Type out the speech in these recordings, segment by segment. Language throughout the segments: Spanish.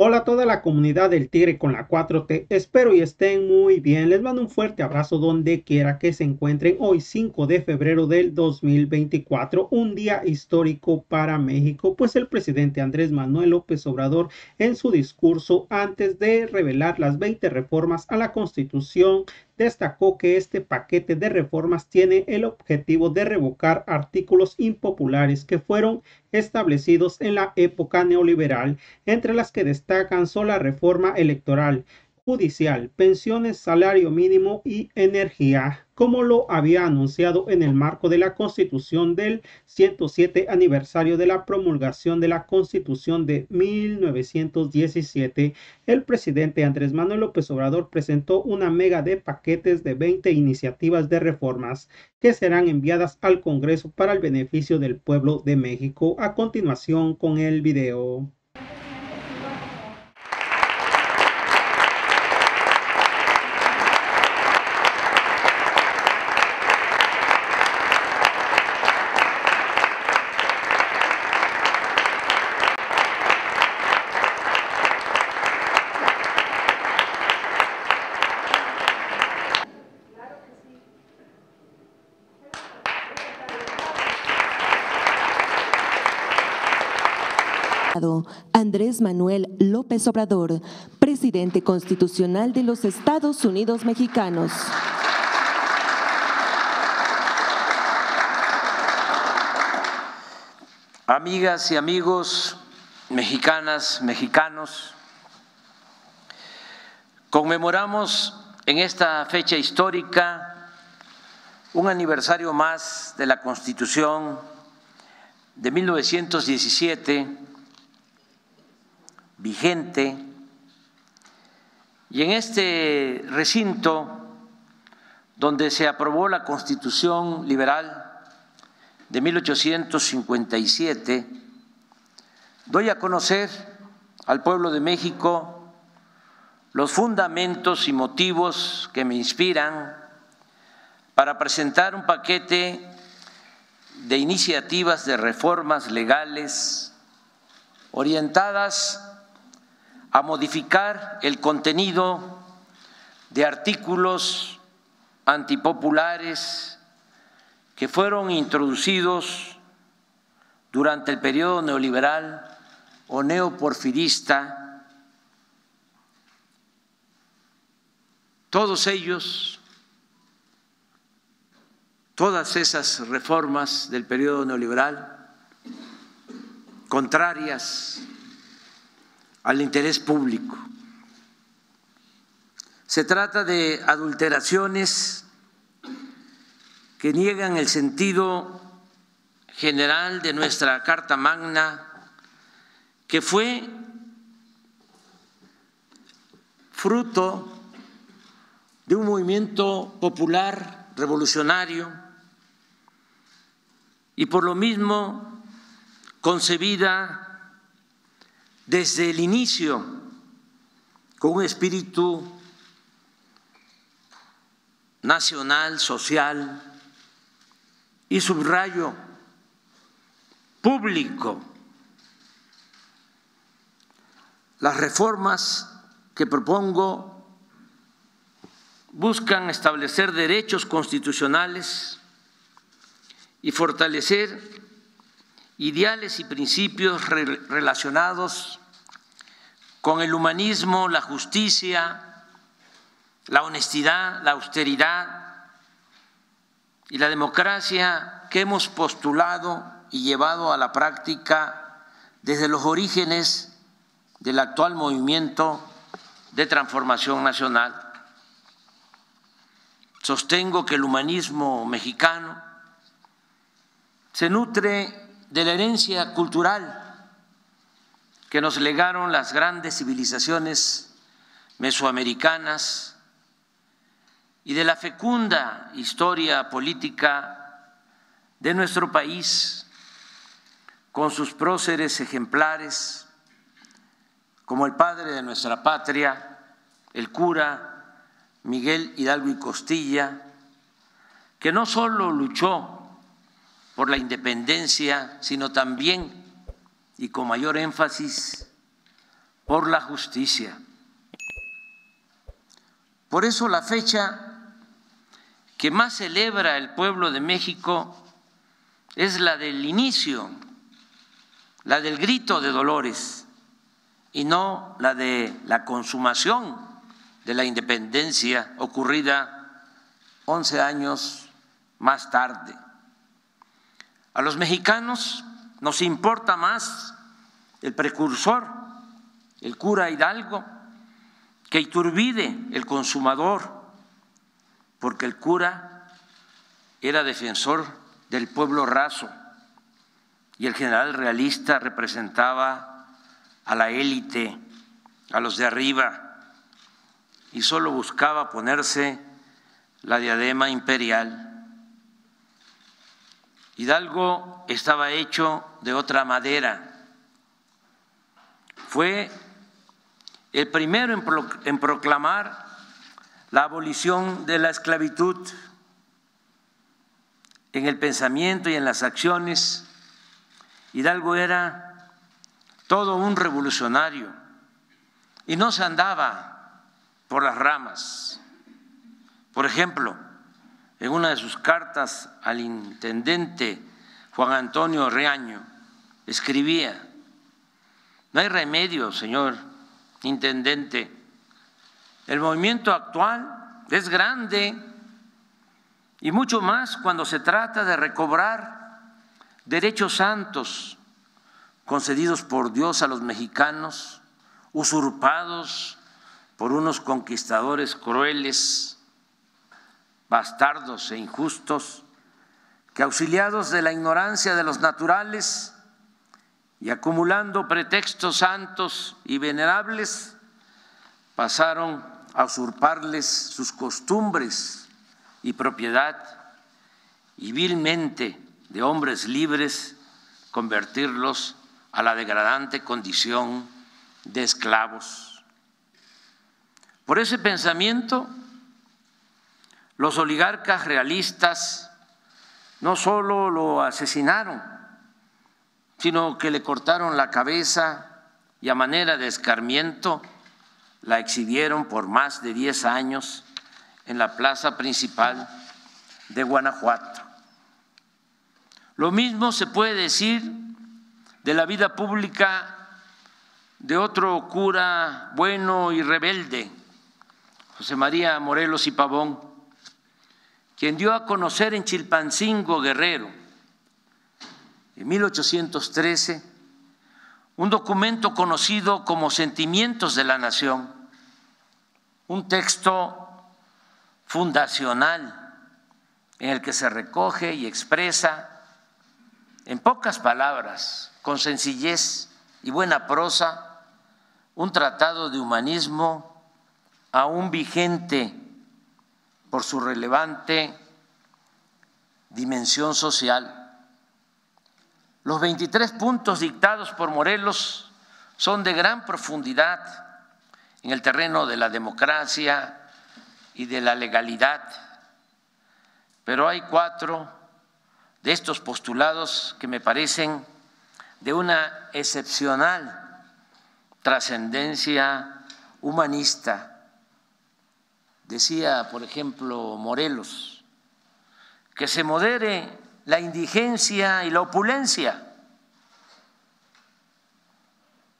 Hola a toda la comunidad del Tigre con la 4T, espero y estén muy bien. Les mando un fuerte abrazo donde quiera que se encuentren. Hoy 5 de febrero del 2024, un día histórico para México, pues el presidente Andrés Manuel López Obrador en su discurso antes de revelar las 20 reformas a la Constitución destacó que este paquete de reformas tiene el objetivo de revocar artículos impopulares que fueron establecidos en la época neoliberal, entre las que destacan son la reforma electoral, judicial, pensiones, salario mínimo y energía, como lo había anunciado en el marco de la Constitución del 107 aniversario de la promulgación de la Constitución de 1917. El presidente Andrés Manuel López Obrador presentó una mega de paquetes de 20 iniciativas de reformas que serán enviadas al Congreso para el beneficio del pueblo de México. A continuación con el video. Andrés Manuel López Obrador, presidente constitucional de los Estados Unidos mexicanos. Amigas y amigos, mexicanas, mexicanos, conmemoramos en esta fecha histórica un aniversario más de la Constitución de 1917, vigente, y en este recinto donde se aprobó la Constitución liberal de 1857, doy a conocer al pueblo de México los fundamentos y motivos que me inspiran para presentar un paquete de iniciativas de reformas legales orientadas a modificar el contenido de artículos antipopulares que fueron introducidos durante el periodo neoliberal o neoporfirista. Todos ellos, todas esas reformas del periodo neoliberal contrarias al interés público. Se trata de adulteraciones que niegan el sentido general de nuestra Carta Magna, que fue fruto de un movimiento popular revolucionario y por lo mismo concebida desde el inicio con un espíritu nacional, social y subrayo público. Las reformas que propongo buscan establecer derechos constitucionales y fortalecer ideales y principios relacionados con el humanismo, la justicia, la honestidad, la austeridad y la democracia que hemos postulado y llevado a la práctica desde los orígenes del actual movimiento de transformación nacional. Sostengo que el humanismo mexicano se nutre de la herencia cultural que nos legaron las grandes civilizaciones mesoamericanas y de la fecunda historia política de nuestro país, con sus próceres ejemplares, como el padre de nuestra patria, el cura Miguel Hidalgo y Costilla, que no solo luchó por la independencia, sino también, y con mayor énfasis, por la justicia. Por eso la fecha que más celebra el pueblo de México es la del inicio, la del grito de Dolores, y no la de la consumación de la independencia ocurrida 11 años más tarde. A los mexicanos nos importa más el precursor, el cura Hidalgo, que Iturbide, el consumador, porque el cura era defensor del pueblo raso y el general realista representaba a la élite, a los de arriba, y solo buscaba ponerse la diadema imperial. Hidalgo estaba hecho de otra madera. Fue el primero en proclamar la abolición de la esclavitud. En el pensamiento y en las acciones, Hidalgo era todo un revolucionario y no se andaba por las ramas. Por ejemplo, en una de sus cartas al intendente Juan Antonio Reaño, escribía: no hay remedio, señor intendente, el movimiento actual es grande y mucho más cuando se trata de recobrar derechos santos concedidos por Dios a los mexicanos, usurpados por unos conquistadores crueles, bastardos e injustos, que auxiliados de la ignorancia de los naturales y acumulando pretextos santos y venerables, pasaron a usurparles sus costumbres y propiedad y vilmente de hombres libres convertirlos a la degradante condición de esclavos. Por ese pensamiento, los oligarcas realistas no solo lo asesinaron, sino que le cortaron la cabeza y a manera de escarmiento la exhibieron por más de 10 años en la plaza principal de Guanajuato. Lo mismo se puede decir de la vida pública de otro cura bueno y rebelde, José María Morelos y Pavón, quien dio a conocer en Chilpancingo, Guerrero, en 1813, un documento conocido como Sentimientos de la Nación, un texto fundacional en el que se recoge y expresa en pocas palabras, con sencillez y buena prosa, un tratado de humanismo aún vigente por su relevante dimensión social. Los 23 puntos dictados por Morelos son de gran profundidad en el terreno de la democracia y de la legalidad, pero hay 4 de estos postulados que me parecen de una excepcional trascendencia humanista. Decía, por ejemplo, Morelos, que se modere la indigencia y la opulencia.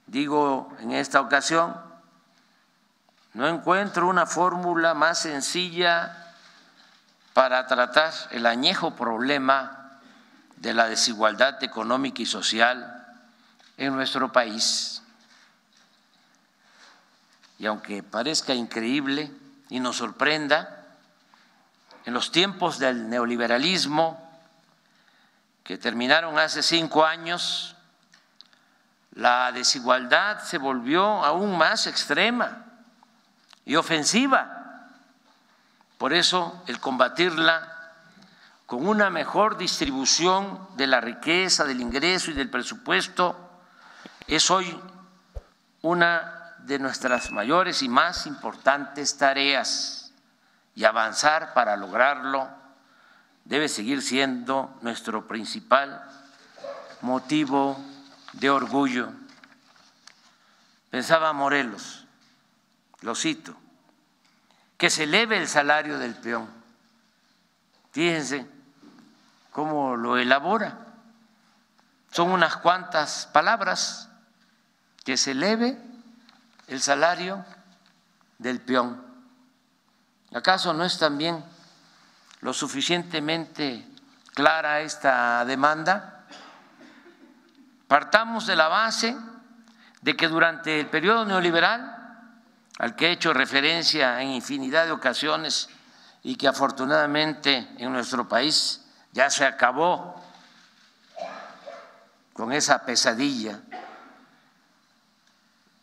Digo, en esta ocasión, no encuentro una fórmula más sencilla para tratar el añejo problema de la desigualdad económica y social en nuestro país. Y aunque parezca increíble y nos sorprenda, en los tiempos del neoliberalismo que terminaron hace 5 años, la desigualdad se volvió aún más extrema y ofensiva. Por eso, el combatirla con una mejor distribución de la riqueza, del ingreso y del presupuesto es hoy una de nuestras mayores y más importantes tareas, y avanzar para lograrlo debe seguir siendo nuestro principal motivo de orgullo. pensaba Morelos, lo cito, que se eleve el salario del peón. Fíjense cómo lo elabora. Son unas cuantas palabras: que se eleve el salario del peón. ¿Acaso no es también lo suficientemente clara esta demanda? Partamos de la base de que durante el periodo neoliberal, al que he hecho referencia en infinidad de ocasiones y que afortunadamente en nuestro país ya se acabó con esa pesadilla,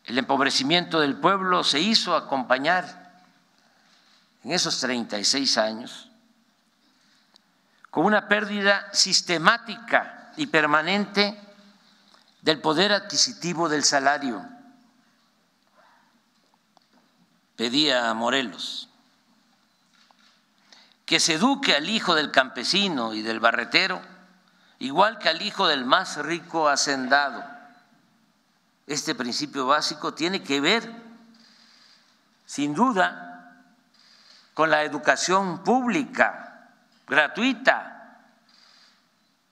el empobrecimiento del pueblo se hizo acompañar en esos 36 años con una pérdida sistemática y permanente del poder adquisitivo del salario. Pedía a Morelos que se eduque al hijo del campesino y del barretero igual que al hijo del más rico hacendado. Este principio básico tiene que ver, sin duda, con la educación pública, gratuita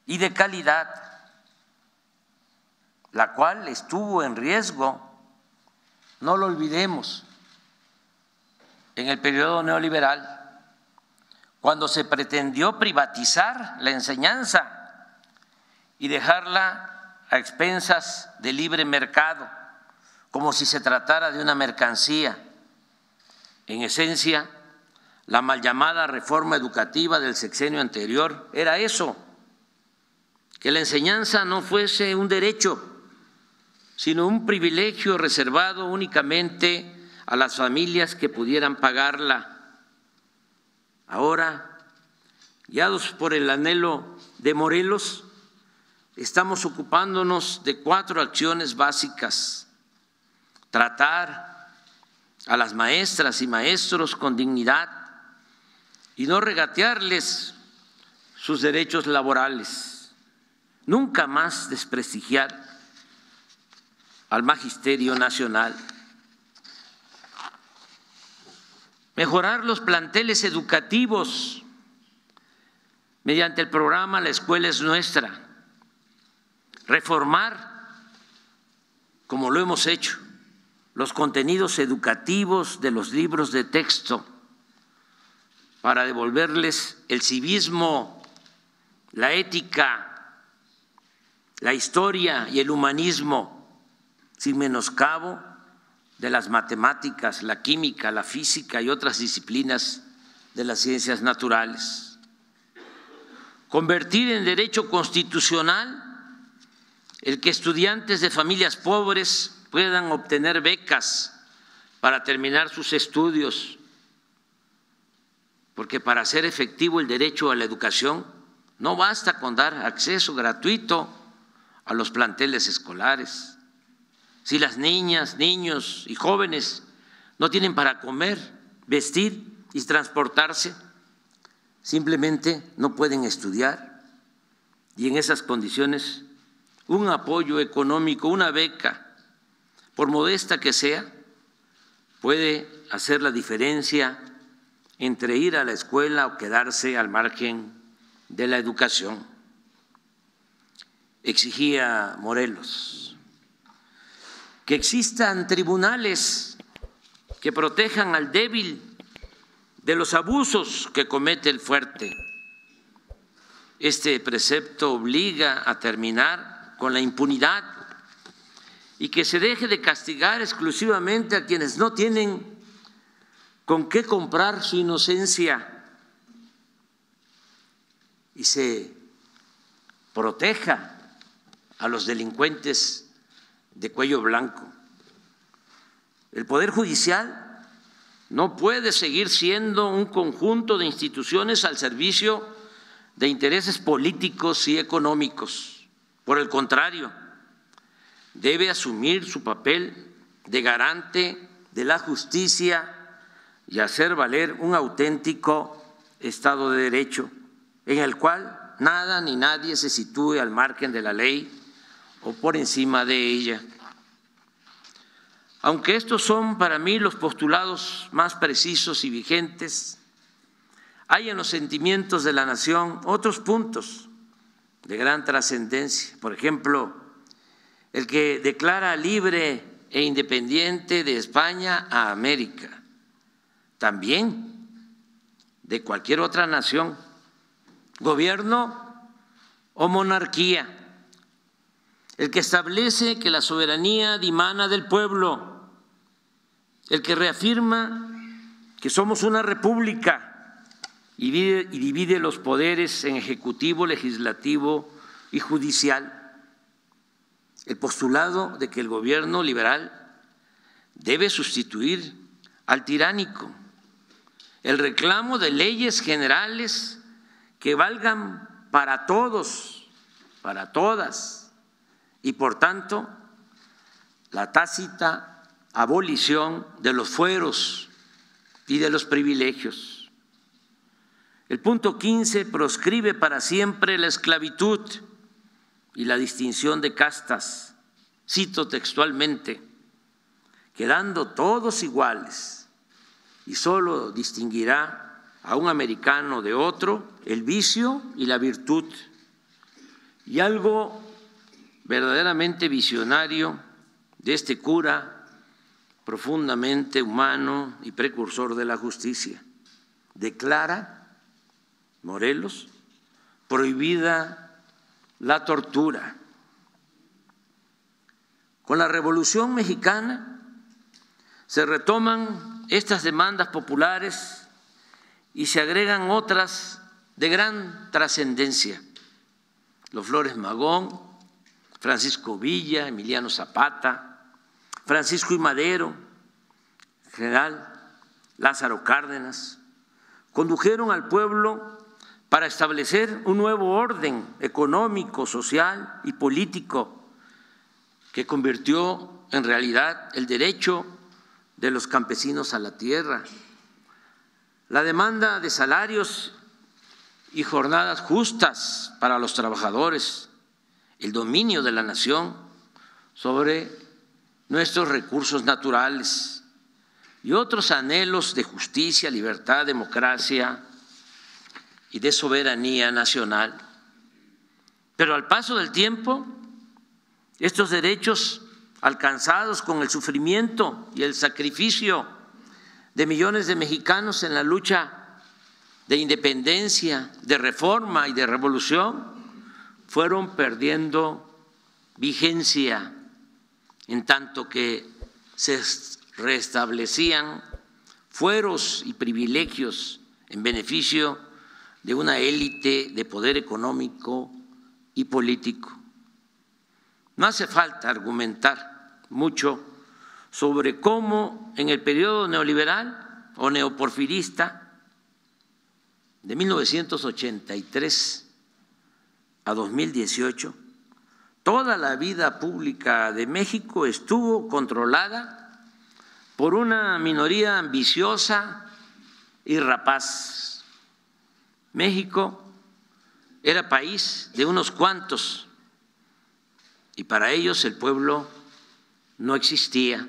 y de calidad, la cual estuvo en riesgo, no lo olvidemos, en el periodo neoliberal, cuando se pretendió privatizar la enseñanza y dejarla a expensas del libre mercado, como si se tratara de una mercancía. En esencia, la mal llamada reforma educativa del sexenio anterior era eso, que la enseñanza no fuese un derecho, sino un privilegio reservado únicamente a las familias que pudieran pagarla. Ahora, guiados por el anhelo de Morelos, estamos ocupándonos de 4 acciones básicas: tratar a las maestras y maestros con dignidad y no regatearles sus derechos laborales, nunca más desprestigiar al Magisterio Nacional, mejorar los planteles educativos mediante el programa La Escuela es Nuestra, reformar, como lo hemos hecho, los contenidos educativos de los libros de texto para devolverles el civismo, la ética, la historia y el humanismo, sin menoscabo de las matemáticas, la química, la física y otras disciplinas de las ciencias naturales. Convertir en derecho constitucional el que estudiantes de familias pobres puedan obtener becas para terminar sus estudios, porque para hacer efectivo el derecho a la educación no basta con dar acceso gratuito a los planteles escolares. Si las niñas, niños y jóvenes no tienen para comer, vestir y transportarse, simplemente no pueden estudiar, y en esas condiciones un apoyo económico, una beca, por modesta que sea, puede hacer la diferencia entre ir a la escuela o quedarse al margen de la educación. Exigía Morelos que existan tribunales que protejan al débil de los abusos que comete el fuerte. Este precepto obliga a terminar con la impunidad y que se deje de castigar exclusivamente a quienes no tienen con qué comprar su inocencia y se proteja a los delincuentes de cuello blanco. El Poder Judicial no puede seguir siendo un conjunto de instituciones al servicio de intereses políticos y económicos. Por el contrario, debe asumir su papel de garante de la justicia y hacer valer un auténtico Estado de Derecho, en el cual nada ni nadie se sitúe al margen de la ley o por encima de ella. Aunque estos son para mí los postulados más precisos y vigentes, hay en los sentimientos de la nación otros puntos de gran trascendencia. Por ejemplo, el que declara libre e independiente de España a América, también de cualquier otra nación, gobierno o monarquía, el que establece que la soberanía dimana del pueblo, el que reafirma que somos una república y divide los poderes en ejecutivo, legislativo y judicial, el postulado de que el gobierno liberal debe sustituir al tiránico, el reclamo de leyes generales que valgan para todos, para todas, y por tanto la tácita abolición de los fueros y de los privilegios. El punto 15 proscribe para siempre la esclavitud y la distinción de castas. Cito textualmente: quedando todos iguales y solo distinguirá a un americano de otro el vicio y la virtud. Y algo verdaderamente visionario de este cura, profundamente humano y precursor de la justicia, declara, Morelos, prohibida la tortura. Con la Revolución Mexicana se retoman estas demandas populares y se agregan otras de gran trascendencia. Los Flores Magón, Francisco Villa, Emiliano Zapata, Francisco I. Madero, general Lázaro Cárdenas, condujeron al pueblo para establecer un nuevo orden económico, social y político que convirtió en realidad el derecho de los campesinos a la tierra, la demanda de salarios y jornadas justas para los trabajadores, el dominio de la nación sobre nuestros recursos naturales y otros anhelos de justicia, libertad, democracia y de soberanía nacional. Pero al paso del tiempo, estos derechos alcanzados con el sufrimiento y el sacrificio de millones de mexicanos en la lucha de independencia, de reforma y de revolución, fueron perdiendo vigencia, en tanto que se restablecían fueros y privilegios en beneficio de una élite de poder económico y político. No hace falta argumentar mucho sobre cómo en el periodo neoliberal o neoporfirista de 1983 a 2018, toda la vida pública de México estuvo controlada por una minoría ambiciosa y rapaz. México era país de unos cuantos y para ellos el pueblo no existía.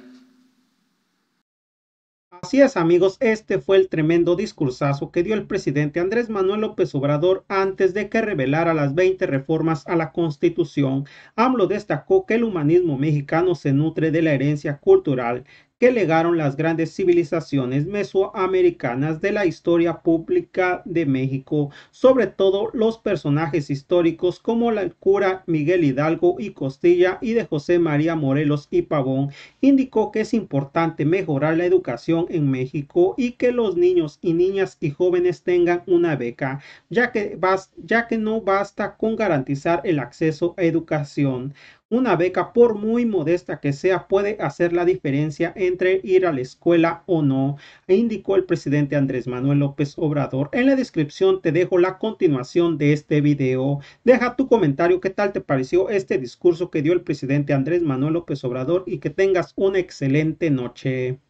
Así es, amigos, este fue el tremendo discursazo que dio el presidente Andrés Manuel López Obrador antes de que revelara las 20 reformas a la Constitución. AMLO destacó que el humanismo mexicano se nutre de la herencia cultural que legaron las grandes civilizaciones mesoamericanas de la historia pública de México, sobre todo los personajes históricos como el cura Miguel Hidalgo y Costilla y de José María Morelos y Pavón. Indicó que es importante mejorar la educación en México y que los niños y niñas y jóvenes tengan una beca, ya que no basta con garantizar el acceso a educación. Una beca, por muy modesta que sea, puede hacer la diferencia entre ir a la escuela o no, indicó el presidente Andrés Manuel López Obrador. En la descripción te dejo la continuación de este video. Deja tu comentario, qué tal te pareció este discurso que dio el presidente Andrés Manuel López Obrador y que tengas una excelente noche.